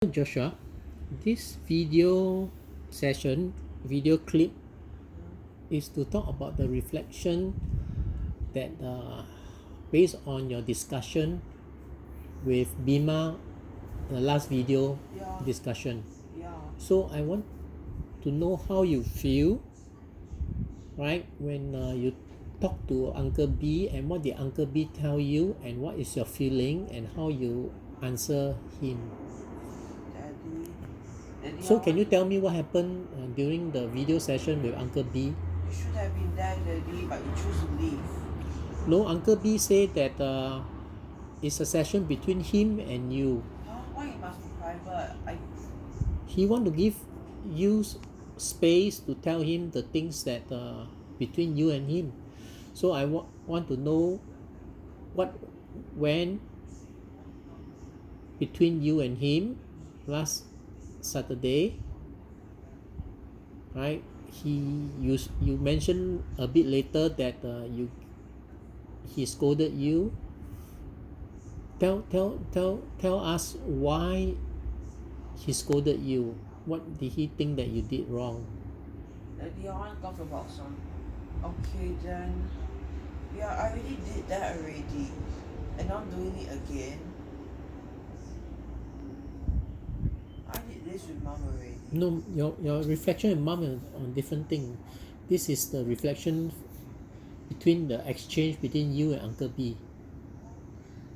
Joshua, this video clip is to talk about the reflection that based on your discussion with Bima, the last video discussion. So I want to know how you feel, right, when you talk to Uncle B, and what did Uncle B tell you, and what is your feeling, and how you answer him. So can you tell me what happened during the video session with Uncle B? You should have been there, Daddy, but you choose to leave. No, Uncle B said that it's a session between him and you. Why it must be private? He want to give you space to tell him the things that between you and him. So I want to know what went between you and him last Saturday, right? You mentioned a bit later that he scolded you. Tell us why he scolded you. What did he think that you did wrong? Daddy, I want to talk about some. Okay, then. Yeah, I already did that already, and I'm doing it again. I did this with Mom already. No, your reflection with Mom is on different thing. This is the reflection between the exchange between you and Uncle B.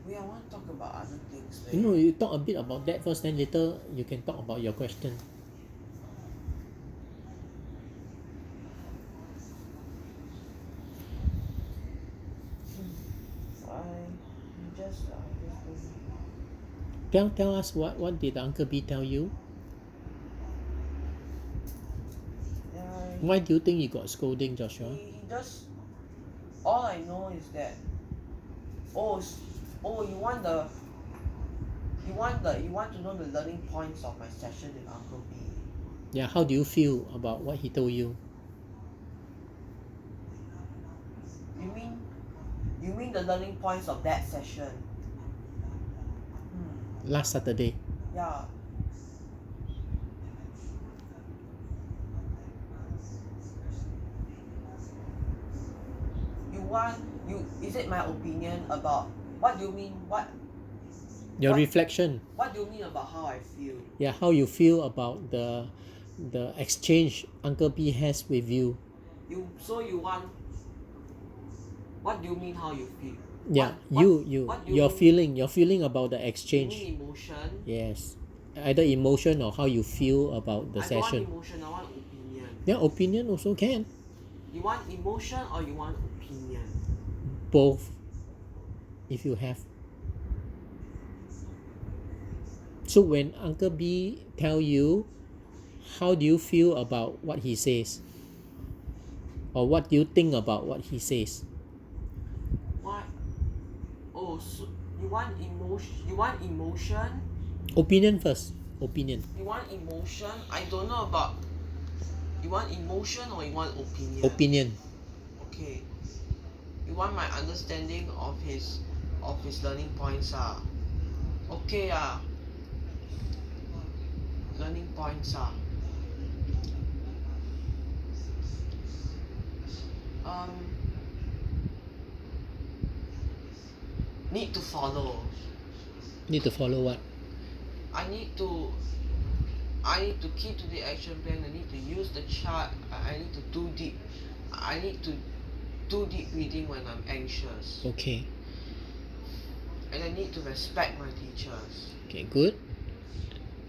I want to talk about other things. You talk a bit about that first, then later you can talk about your question. Tell us what did Uncle B tell you? Why do you think you got scolding, Joshua? He just. All I know is that. You want to know the learning points of my session with Uncle B. Yeah, how do you feel about what he told you? You mean the learning points of that session? Last Saturday. Yeah. Is it my opinion about what do you mean? Your reflection. What do you mean about how I feel? Yeah, how you feel about the exchange Uncle B has with you. What do you mean how you feel? Yeah, your feeling about the exchange. You mean emotion? Yes, either emotion or how you feel about the session. I don't want emotion, I want opinion. Yeah, opinion also can. You want emotion or you want opinion? Both, if you have. So when Uncle B tell you, how do you feel about what he says? Or what do you think about what he says? What? Oh, so you want emotion? Opinion first. Opinion. You want emotion? I don't know about. You want emotion or you want opinion? Opinion. Okay. You want my understanding of his learning points Okay learning points need to follow. Need to follow what? I need to keep to the action plan. I need to use the chart. I need to do deep reading when I'm anxious. Okay. And I need to respect my teachers. Okay, good.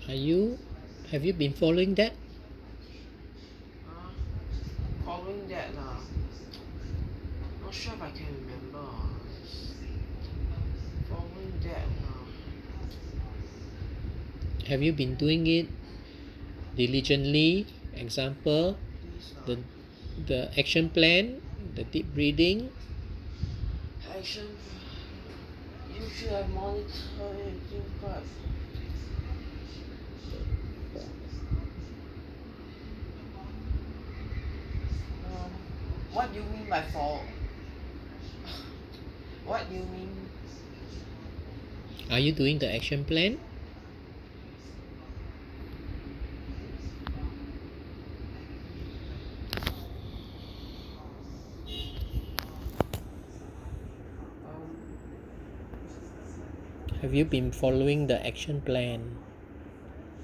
Have you been following that? Following that not sure if I can remember. Following that Have you been doing it diligently? Example, the action plan, the deep breathing. Action. You should have monitored it, but what do you mean by fall? What do you mean? Are you doing the action plan? Have you been following the action plan?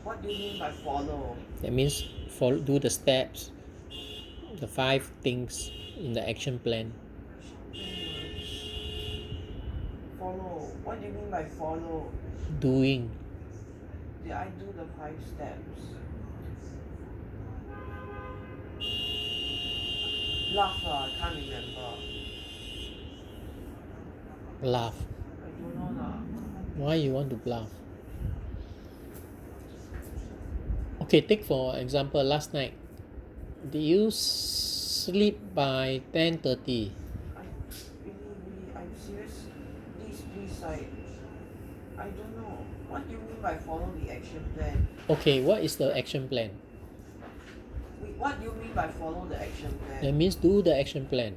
What do you mean by follow? That means do the steps, the 5 things in the action plan. Follow. What do you mean by follow? Doing. Did I do the 5 steps? Laugh, I can't remember. Bluff. I don't know lah. Why you want to bluff? Okay, take for example last night. Did you sleep by 10:30? I'm serious. Please, I don't know. What do you mean by follow the action plan? Okay, what is the action plan? Wait, what do you mean by follow the action plan? That means do the action plan.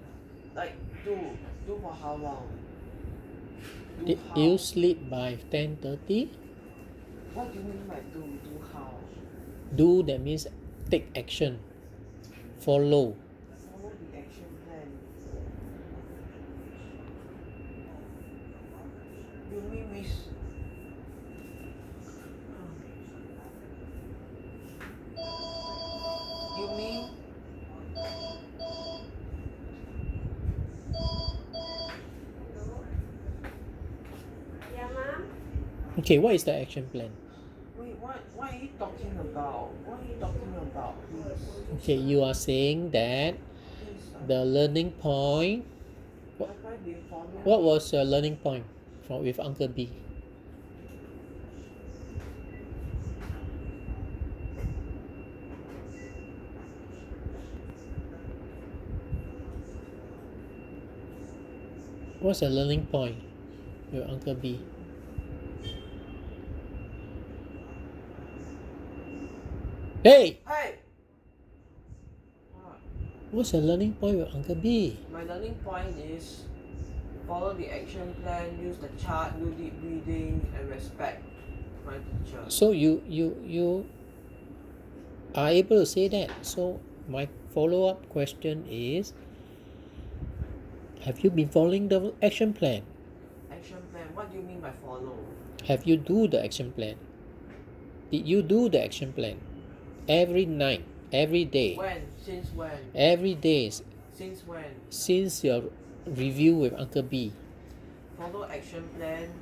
Like do for how long? Did how? you sleep by 10:30? What do you mean by do how? Do, that means take action. Follow. Follow the action plan. You mean You mean Yeah, Mom? Okay, what is the action plan? wait, what are you talking about? What are you talking about, please? Okay, you are saying that Please, the learning point. have I been following? What was your learning point with Uncle B? What's the learning point with Uncle B? Hey! Hey! What? What's the learning point with Uncle B? My learning point is follow the action plan, use the chart, do deep breathing, and respect my teacher. So you are able to say that. So my follow-up question is, have you been following the action plan? Action plan, what do you mean by follow? Have you do the action plan? Did you do the action plan? Every night, every day, When? Since when? every day, Since when? since your review with Uncle B. Follow action plan.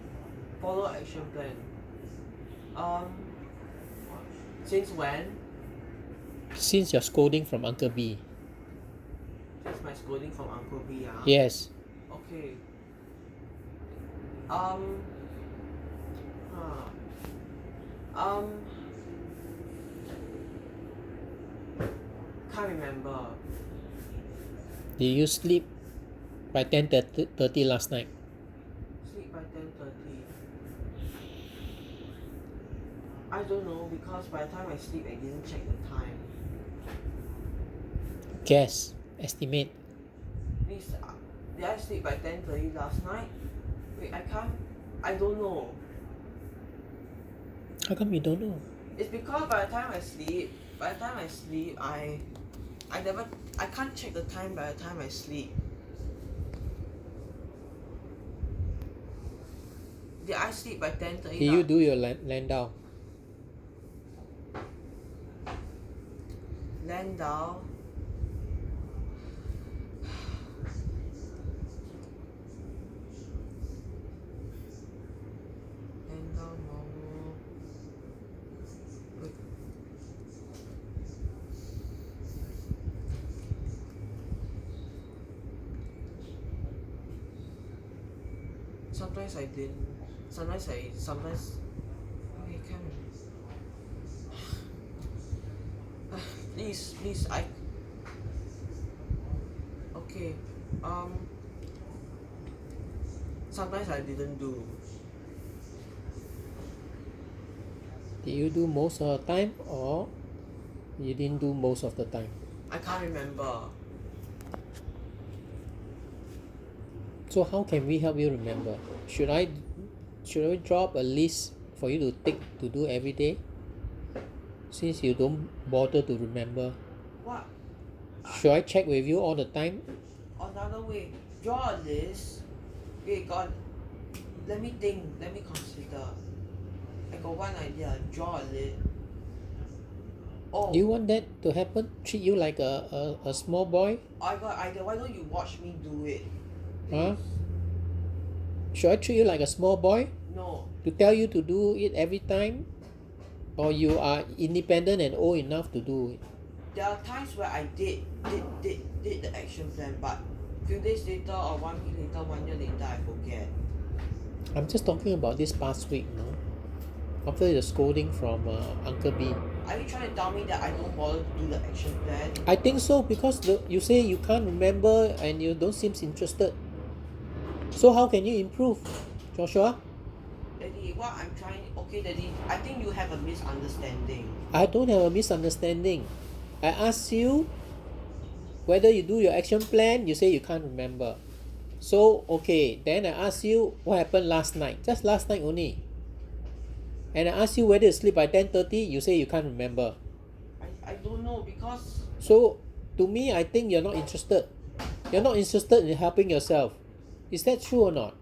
Follow action plan. Since when? Since your scolding from Uncle B. Since my scolding from Uncle B. Yes. Okay. Can't remember. Did you sleep by 10:30 last night? Sleep by 10:30. I don't know because by the time I sleep, I didn't check the time. Guess. Estimate. Please, did I sleep by 10:30 last night? Wait, I don't know. How come you don't know? It's because by the time I sleep, I can't check the time by the time I sleep. Did I sleep by 10:30? Did you do your Landau? Landau. Landau normal. Wait. Sometimes I didn't. Sometimes okay, can. Please, okay. Sometimes I didn't do. Did you do most of the time or you didn't do most of the time? I can't remember. So how can we help you remember? Should I drop a list for you to take to do every day? Since you don't bother to remember. What? Should I check with you all the time? Another way. Draw a list. Okay, got Let me think. Let me consider. I got one idea. Draw a list. Do you Oh, want that to happen? Treat you like a small boy? I got an idea. Why don't you watch me do it? Huh? Please. Should I treat you like a small boy? No. To tell you to do it every time? Or you are independent and old enough to do it? There are times where I did the action plan, but few days later or 1 week later, 1 year later, I forget. I'm just talking about this past week, no? After the scolding from Uncle B. Are you trying to tell me that I don't bother to do the action plan? I think so because you say you can't remember and you don't seem interested. So how can you improve, Joshua? Daddy, what I'm trying... Okay, Daddy, I think you have a misunderstanding. I don't have a misunderstanding. I asked you whether you do your action plan, you say you can't remember. So, okay, then I asked you what happened last night. Just last night only. And I asked you whether you sleep by 10:30, you say you can't remember. I don't know because... So, to me, I think you're not interested. You're not interested in helping yourself. Is that true or not?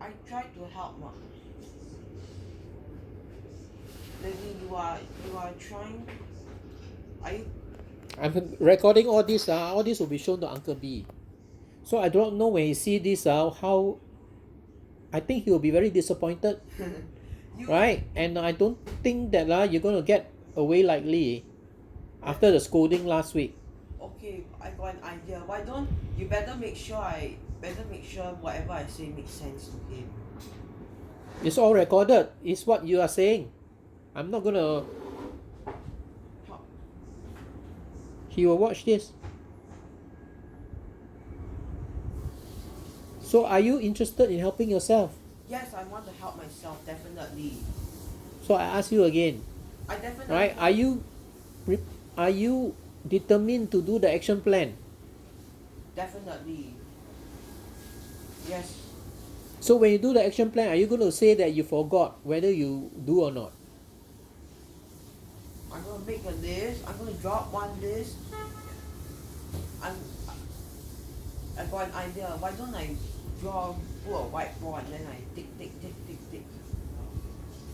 I try to help, ma. Daddy, you are trying... Are you... I'm recording all this. All this will be shown to Uncle B. So I don't know when he see this. How I think he will be very disappointed, right? And I don't think that you're going to get away lightly after the scolding last week. Okay, I got an idea. Why don't you better make sure whatever I say makes sense to him. It's all recorded. It's what you are saying. I'm not going to... How- He will watch this. So are you interested in helping yourself? Yes, I want to help myself, definitely. So I ask you again, I definitely right? Are you determined to do the action plan? Definitely. Yes. So when you do the action plan, are you going to say that you forgot whether you do or not? I'm gonna make a list. I'm gonna drop one list. I got an idea. Why don't I put a whiteboard and then I tick.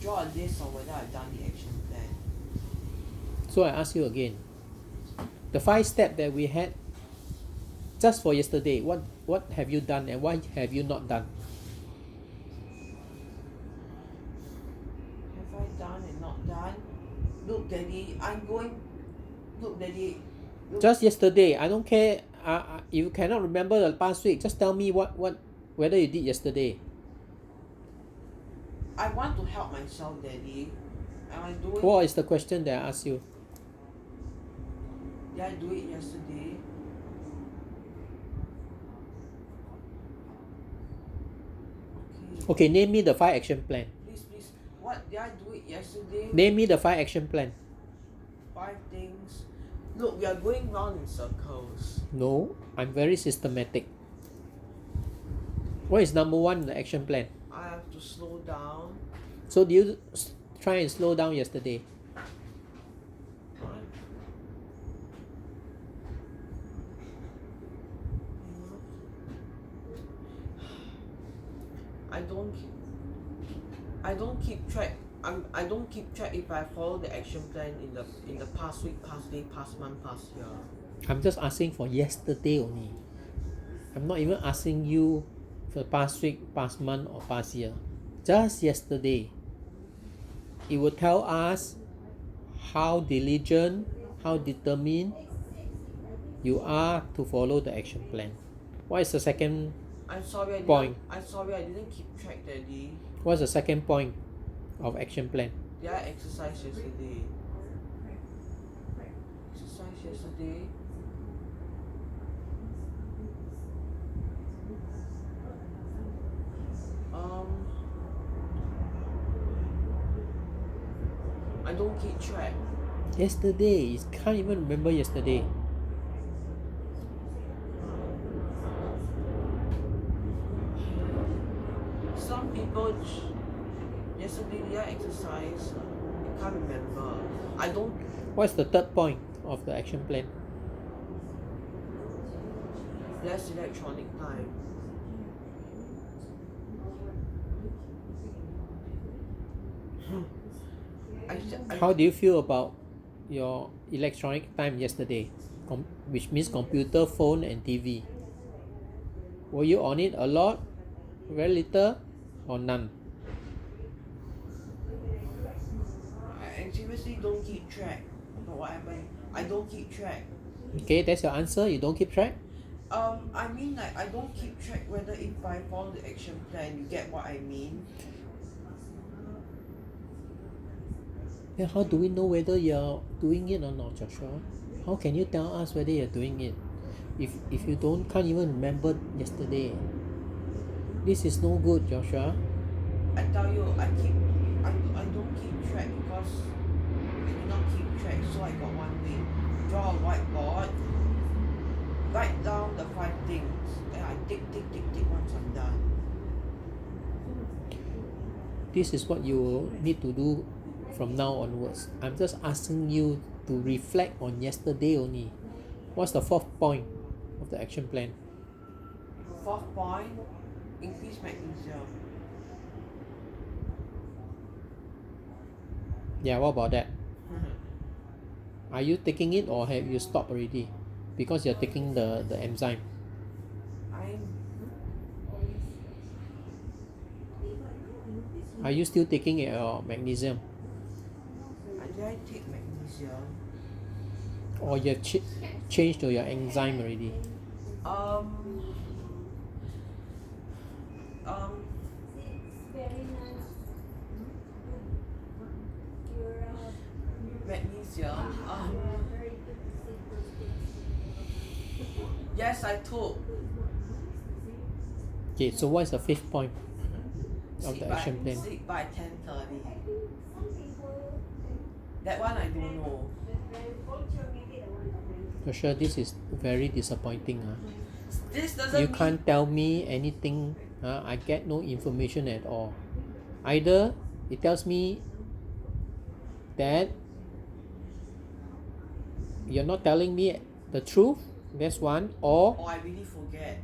Draw a list of whether I've done the action plan. So I ask you again, the 5 steps that we had just for yesterday, what have you done and what have you not done? Have I done and not done? Look, Daddy, Just yesterday, I don't care. You cannot remember the past week. Just tell me whether you did yesterday. I want to help myself, Daddy. Am I doing... What is the question that I asked you? Did I do it yesterday? Okay, name me the 5 action plan. Please. What did I do it yesterday? Name me the 5 action plan. 5 things. Look, we are going round in circles. No, I'm very systematic. What is number 1 in the action plan? I have to slow down. So do you try and slow down yesterday? What? I don't keep track. I don't keep track if I follow the action plan in the past week, past day, past month, past year. I'm just asking for yesterday only. I'm not even asking you for past week, past month or past year. Just yesterday. It will tell us how diligent, how determined you are to follow the action plan. What is the second point? I'm sorry I didn't keep track, Daddy. What's the second point of action plan? Did I exercise yesterday? Exercise yesterday? I don't keep track. Yesterday. You can't even remember yesterday. Some people yesterday did I exercise? I can't remember. I don't. What's the third point of the action plan? Less electronic time. How do you feel about your electronic time yesterday? Which means computer, phone, and TV. Were you on it a lot, very little, or none? I seriously don't keep track of what happened. I don't keep track. Okay, that's your answer. You don't keep track? I mean like I don't keep track whether if I follow the action plan, you get what I mean? Then how do we know whether you're doing it or not, Joshua? How can you tell us whether you're doing it if you can't even remember yesterday? This is no good, Joshua. I tell you, I don't keep track because I do not keep track. So I got one way: draw a whiteboard, write down the 5 things, and I tick once I'm done. This is what you need to do from now onwards. I'm just asking you to reflect on yesterday only. What's the 4th point of the action plan? 4th point: increase magnesium. Yeah, what about that? Are you taking it or have you stopped already? Because you're taking the enzyme. Are you still taking your magnesium? Did I take magnesium? Or you have changed to your enzyme already? Magnesium. Yes, I took. Okay, so what's the 5th point of the action plan? Sleep by 10:30. That one I don't know. For sure, this is very disappointing. This doesn't You mean can't tell me anything. I get no information at all. Either it tells me that you're not telling me the truth, that's one, or I really forget.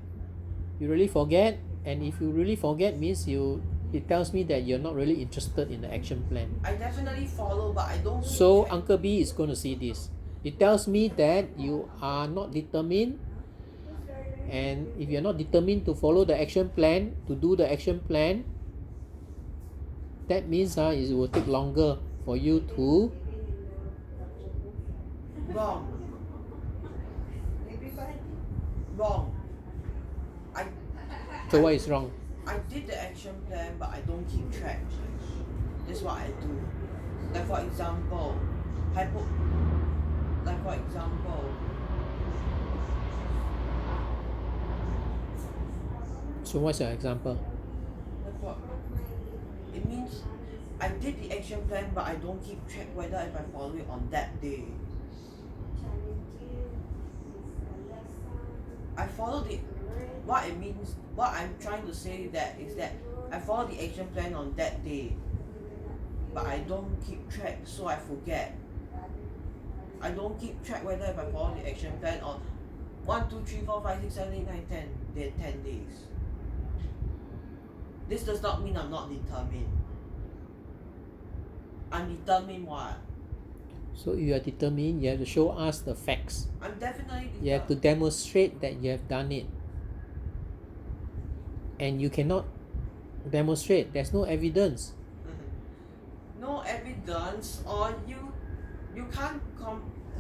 you really forget, and if you really forget means it tells me that you're not really interested in the action plan. I definitely follow, but I don't. So Uncle B is going to see this. It tells me that you are not determined, and if you're not determined to follow the action plan, to do the action plan, that means it will take longer for you to. Wrong. Wrong. So what is wrong? I did the action plan, but I don't keep track. This is what I do. Like for example, So what's your example? It means I did the action plan, but I don't keep track whether if I follow it on that day. I follow the. What it means, what I'm trying to say is that I follow the action plan on that day, but I don't keep track, so I forget. I don't keep track whether if I follow the action plan on 1, 2, 3, 4, 5, 6, 7, 8, 9, 10. They're 10 days. This does not mean I'm not determined. I'm determined what? So if you are determined, you have to show us the facts. I'm definitely determined. You have to demonstrate that you have done it. And you cannot demonstrate. There's no evidence. No evidence, or you can't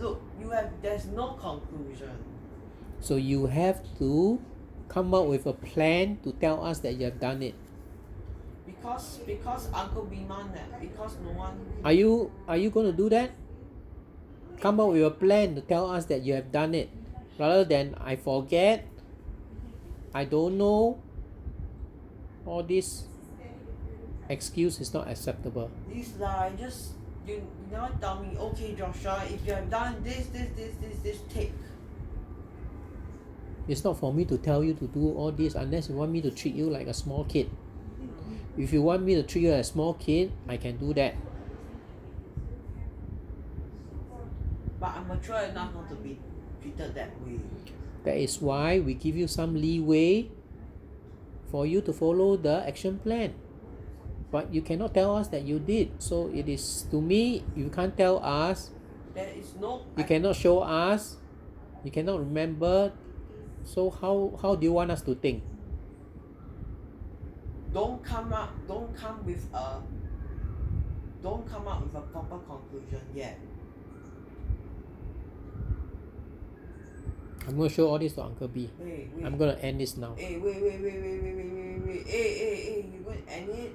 look. There's no conclusion. So you have to come up with a plan to tell us that you have done it. Because Uncle Biman, because no one. Are you going to do that? Come up with a plan to tell us that you have done it, rather than I forget, I don't know. All this excuse is not acceptable. This lie, you never tell me. Okay, Joshua, if you have done this, tick. It's not for me to tell you to do all this unless you want me to treat you like a small kid. If you want me to treat you as a small kid, I can do that. But I'm mature enough not to be treated that way. That is why we give you some leeway for you to follow the action plan. But you cannot tell us that you did. So it is, to me, you can't tell us. There is no. You cannot show us. You cannot remember. So how do you want us to think? Don't come up with a proper conclusion yet. I'm going to show all this to Uncle B. Wait. I'm going to end this now. Wait. You're going to end it?